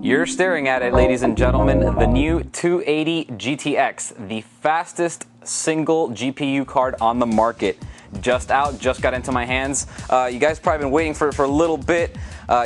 You're staring at it, ladies and gentlemen, the new 280 GTX, the fastest single GPU card on the market. Just out, just got into my hands. You guys probably been waiting for it for a little bit.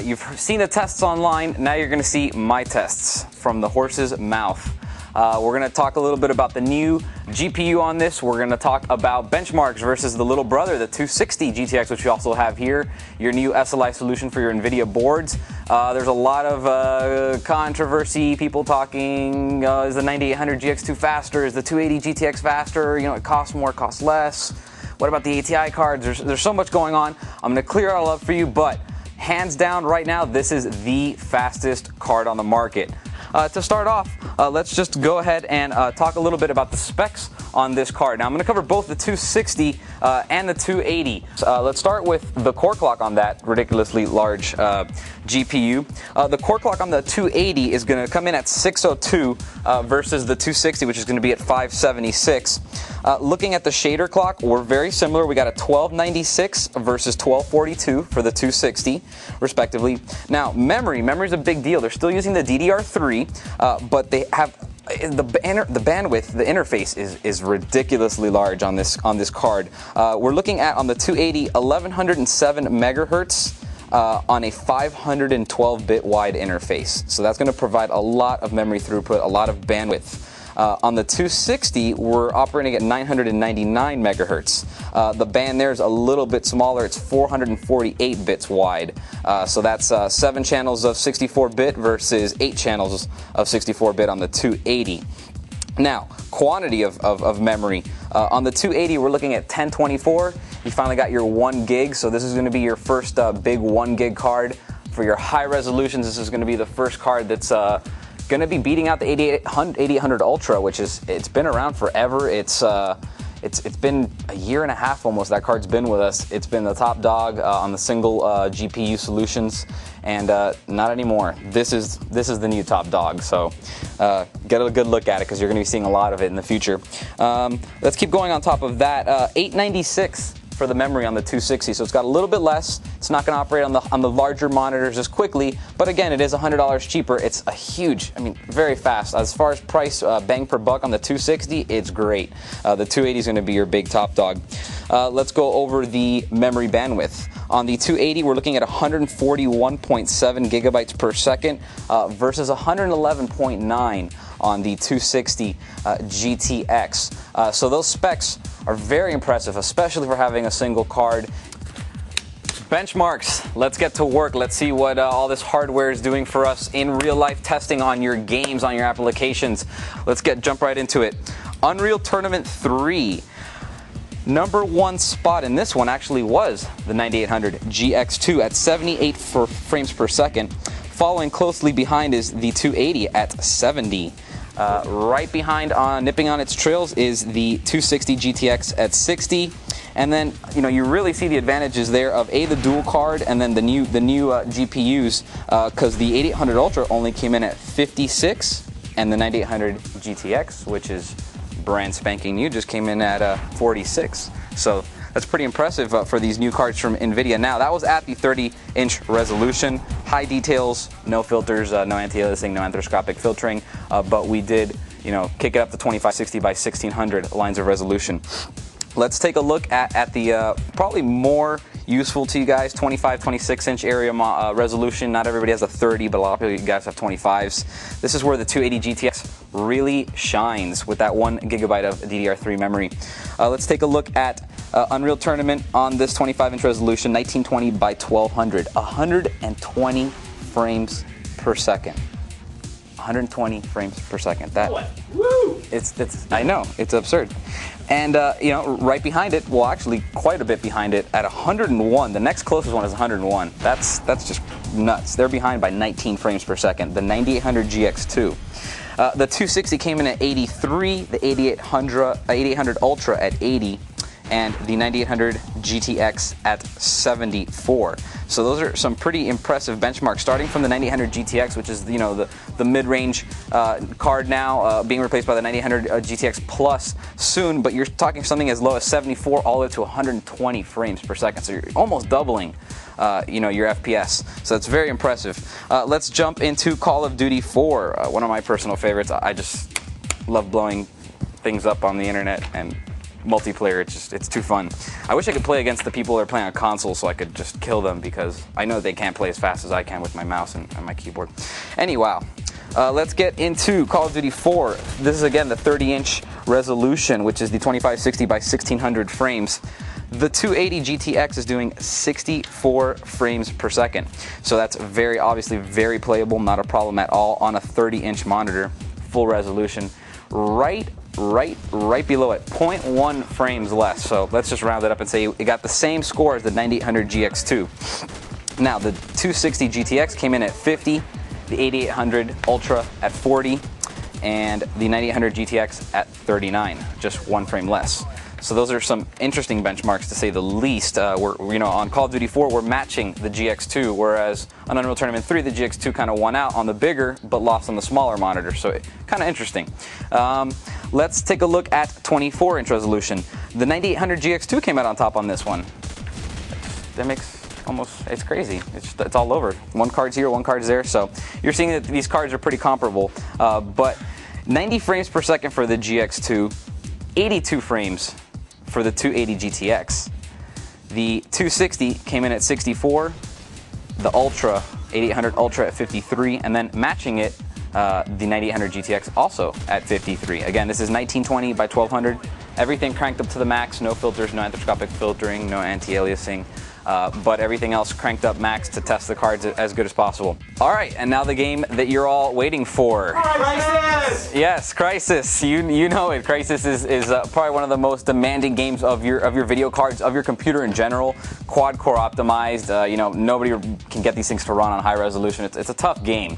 You've seen the tests online, now you're gonna see my tests from the horse's mouth. We're going to talk a little bit about the new GPU on this. We're going to talk about benchmarks versus the little brother, the 260 GTX, which we also have here, your new SLI solution for your NVIDIA boards. There's a lot of controversy, people talking, is the 9800 GX too faster? Is the 280 GTX faster? You know, it costs more, it costs less. What about the ATI cards? There's so much going on. I'm going to clear it all up for you, but hands down right now, this is the fastest card on the market. To start off, let's just go ahead and talk a little bit about the specs on this card. Now I'm going to cover both the 260 and the 280. Let's start with the core clock on that ridiculously large GPU. The core clock on the 280 is going to come in at 602 versus the 260, which is going to be at 576. Looking at the shader clock, we're very similar. We got a 1296 versus 1242 for the 260, respectively. Now, memory is a big deal. They're still using the DDR3, but they have the bandwidth, the interface is ridiculously large on this card. We're looking at, on the 280, 1107 megahertz. On a 512-bit wide interface. So that's going to provide a lot of memory throughput, a lot of bandwidth. On the 260, we're operating at 999 megahertz. The band there is a little bit smaller. It's 448 bits wide. So that's 7 channels of 64-bit versus 8 channels of 64-bit on the 280. Now, quantity of memory. On the 280, we're looking at 1024. You finally got your 1 gig, so this is going to be your first big 1 gig card. For your high resolutions, this is going to be the first card that's going to be beating out the 8800 Ultra, which it's been around forever. It's been a year and a half almost that card's been with us. It's been the top dog on the single GPU solutions, and not anymore. This is the new top dog, so get a good look at it because you're going to be seeing a lot of it in the future. Let's keep going on top of that. 896 for the memory on the 260, so it's got a little bit less. It's not going to operate on the larger monitors as quickly, but again, it is $100 cheaper. It's a huge, very fast. As far as price bang per buck on the 260, it's great. The 280 is going to be your big top dog. Let's go over the memory bandwidth. On the 280, we're looking at 141.7 gigabytes per second versus 111.9 on the 260 GTX. So those specs are very impressive, especially for having a single card. Benchmarks, let's get to work. Let's see what all this hardware is doing for us in real life testing on your games, on your applications. Let's jump right into it. Unreal Tournament 3. Number 1 spot in this one actually was the 9800 GX2 at 78 frames per second. Following closely behind is the 280 at 70. Right behind, nipping on its trails, is the 260 GTX at 60. And then, you really see the advantages there of the dual card and then the new GPUs, because the 8800 Ultra only came in at 56, and the 9800 GTX, which is brand spanking new, just came in at 46. So that's pretty impressive for these new cards from NVIDIA. Now, that was at the 30-inch resolution. High details, no filters, no anti-aliasing, no anthroposcopic filtering, but we did, kick it up to 2560 by 1600 lines of resolution. Let's take a look at the probably more useful to you guys, 25, 26-inch area resolution. Not everybody has a 30, but a lot of you guys have 25s. This is where the 280 GTX really shines with that 1 gigabyte of DDR3 memory. Let's take a look at Unreal Tournament on this 25-inch resolution, 1920 by 1200, 120 frames per second. 120 frames per second. I know, it's absurd. And right behind it, well, actually quite a bit behind it, at 101. The next closest one is 101. That's just nuts. They're behind by 19 frames per second. The 9800 GX2. The 260 came in at 83. The 8800 Ultra at 80. And the 9800 GTX at 74. So those are some pretty impressive benchmarks, starting from the 9800 GTX, which is the mid-range card now, being replaced by the 9800 GTX Plus soon. But you're talking something as low as 74 all the way to 120 frames per second. So you're almost doubling your FPS. So that's very impressive. Let's jump into Call of Duty 4, one of my personal favorites. I just love blowing things up on the internet, and multiplayer, it's too fun. I wish I could play against the people that are playing on console so I could just kill them, because I know they can't play as fast as I can with my mouse and my keyboard. Anyhow, let's get into Call of Duty 4. This is again the 30-inch resolution, which is the 2560 by 1600 frames. The 280 GTX is doing 64 frames per second. So that's obviously very playable, not a problem at all on a 30-inch monitor, full resolution. Right below it, 0.1 frames less. So let's just round it up and say it got the same score as the 9800 GX2. Now the 260 GTX came in at 50, the 8800 Ultra at 40, and the 9800 GTX at 39, just 1 frame less. So those are some interesting benchmarks, to say the least. On Call of Duty 4, we're matching the GX2, whereas on Unreal Tournament 3, the GX2 kind of won out on the bigger, but lost on the smaller monitor. So kind of interesting. Let's take a look at 24-inch resolution. The 9800 GX2 came out on top on this one. That makes it's crazy. It's all over. One card's here, one card's there. So you're seeing that these cards are pretty comparable. But 90 frames per second for the GX2, 82 frames for the 280 GTX. The 260 came in at 64, the Ultra, 8800 Ultra at 53, and then matching it, the 9800 GTX also at 53. Again, this is 1920 by 1200, everything cranked up to the max, no filters, no anthroposcopic filtering, no anti-aliasing. But everything else cranked up max to test the cards as good as possible. All right, and now the game that you're all waiting for. Crysis! Yes, Crysis. You know it. Crysis is probably one of the most demanding games of your video cards, of your computer in general. Quad core optimized. Nobody can get these things to run on high resolution. It's a tough game.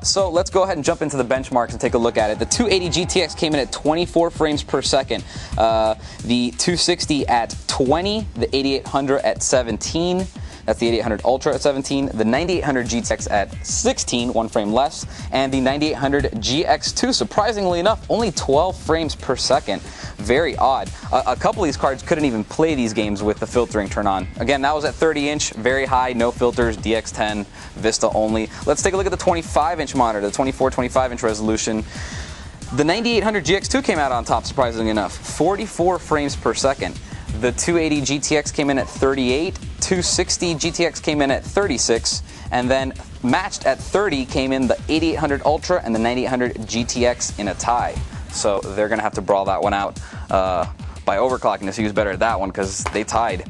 So let's go ahead and jump into the benchmarks and take a look at it. The 280 GTX came in at 24 frames per second. The 260 at 20, the 8800 at 17. That's the 8800 Ultra at 17, the 9800 GTX at 16, 1 frame less, and the 9800 GX2, surprisingly enough, only 12 frames per second. Very odd. A couple of these cards couldn't even play these games with the filtering turned on. Again, that was at 30-inch, very high, no filters, DX10, Vista only. Let's take a look at the 25-inch monitor, the 25-inch resolution. The 9800 GX2 came out on top, surprisingly enough, 44 frames per second. The 280 GTX came in at 38, 260 GTX came in at 36, and then matched at 30 came in the 8800 Ultra and the 9800 GTX in a tie. So they're going to have to brawl that one out by overclocking to see who's better at that one, because they tied.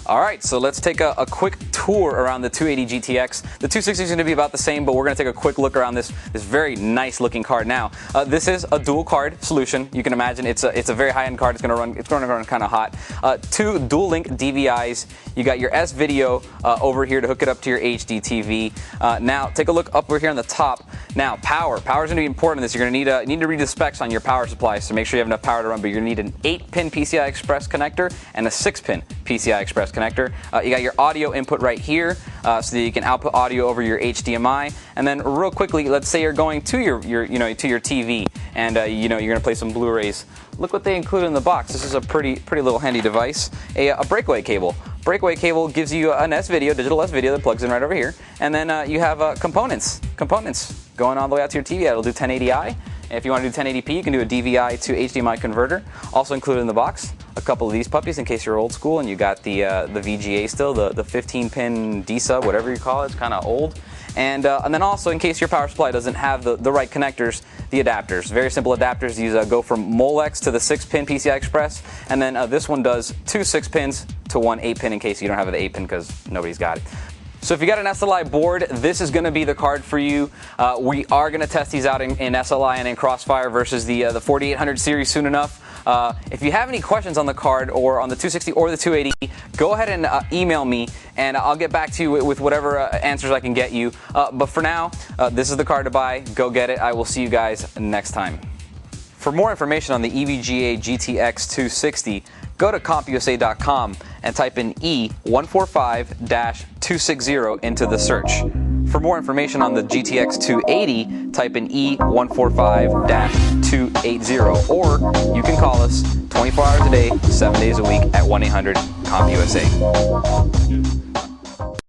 All right, so let's take a quick tour around the 280 GTX. The 260 is going to be about the same, but we're going to take a quick look around this very nice looking card now. This is a dual card solution. You can imagine it's a very high end card. It's going to run kind of hot. 2 dual link DVIs. You got your S video over here to hook it up to your HD TV. Now take a look up over here on the top. Now power is going to be important in this. You're going to need to read the specs on your power supply, so make sure you have enough power to run. But you're going to need an 8-pin PCI Express connector and a 6-pin PCI Express connector. You got your audio input right here, so that you can output audio over your HDMI. And then real quickly, let's say you're going to your TV, and you're going to play some Blu-rays. Look what they included in the box. This is a pretty little handy device. A breakaway cable. Breakaway cable gives you an S-video, digital S-video that plugs in right over here. And then you have components going all the way out to your TV. It'll do 1080i. If you want to do 1080p, you can do a DVI to HDMI converter. Also included in the box, a couple of these puppies in case you're old school and you got the VGA still, the 15-pin D-sub, whatever you call it. It's kind of old. And then also, in case your power supply doesn't have the right connectors, the adapters. Very simple adapters. These go from Molex to the 6-pin PCI Express, and then this one does 2 6-pins to 1 8-pin in case you don't have the 8-pin, because nobody's got it. So if you got an SLI board, this is going to be the card for you. We are going to test these out in SLI and in Crossfire versus the 4800 series soon enough. If you have any questions on the card or on the 260 or the 280, go ahead and email me, and I'll get back to you with whatever answers I can get you. But for now, this is the card to buy. Go get it. I will see you guys next time. For more information on the EVGA GTX 260, go to compusa.com and type in E145-260 into the search. For more information on the GTX 280, type in E145-280, or you can call us 24 hours a day, 7 days a week at 1-800-CompUSA.